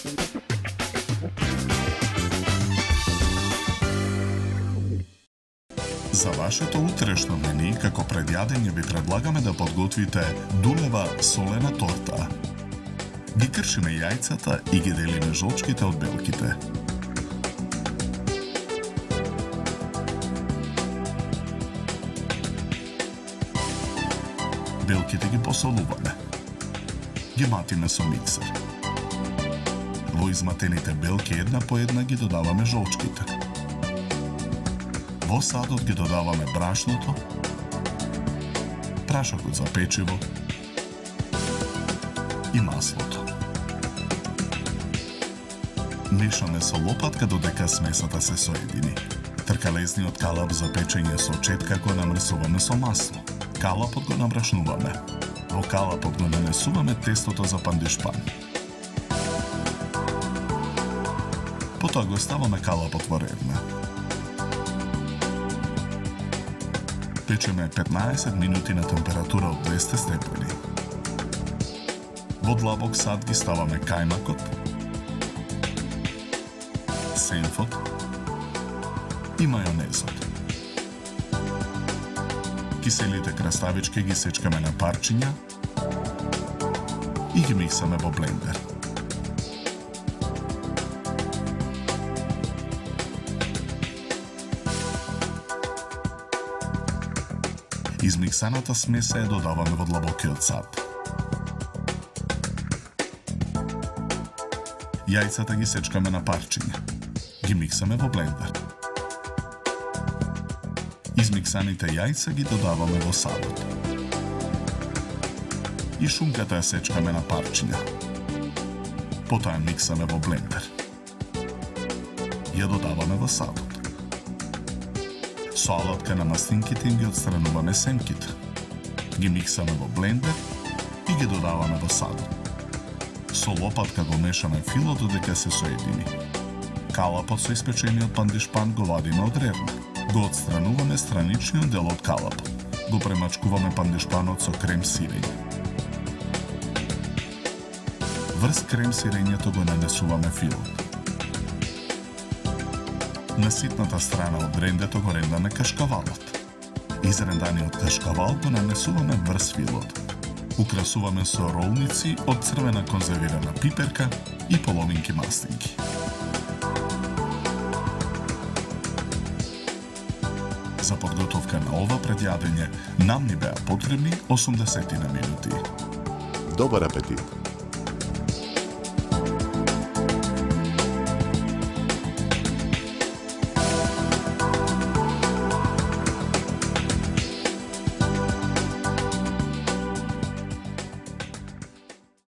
За вашето утрешно мени, како предјадење ви предлагаме да подготвите дулева солена торта. Ги кршиме јајцата и ги делиме жолчките од белките. Белките ги посолуваме. Ги матиме со миксер. Во изматените белки една по една ги додаваме жолчките. Во садот ги додаваме брашното, прашокот за печиво и маслото. Мешаме со лопатка додека смесата се соедини. Тркалезниот калап за печење со четка го намрсуваме со масло. Калапот го набрашнуваме. Во калапот го нанесуваме тестото за пандишпан. Потоа го ставаме калапот во редна. Печеме 15 минути на температура од 200 степени. Во длабок сад ги ставаме кајмакот, сенфот и мајонезот. Киселите краставички ги сечкаме на парчиња и ги миксаме во блендер. Измиксаната смеса ја додаваме во длабокиот сад. Јајцата ги сечкаме на парчиња. Ги миксаме во блендер. Измиксаните јајца ги додаваме во садот. И шунката ја сечкаме на парчиња. Потоа ја миксаме во блендер. Ја додаваме во садот. Со алатка на маслинките им ги отстрануваме семките. Ги миксаме во блендер и ги додаваме во садот. Со лопатка го мешаме филот додека се соедини. Калапот со испечениот пандишпан го вадиме од ревна. Го отстрануваме страничниот дел од калапот. Го премачкуваме пандишпанот со крем сирење. Врз крем сирењето го нанесуваме филот. На ситната страна од рендето го рендаме кашкавалот. Изренданиот кашкавал го нанесуваме врз филот. Украсуваме со ролници од црвена конзервирана пиперка и половинки маслинки. За подготовка на ова предјадење нам ни беа потребни 80 минути. Добар апетит!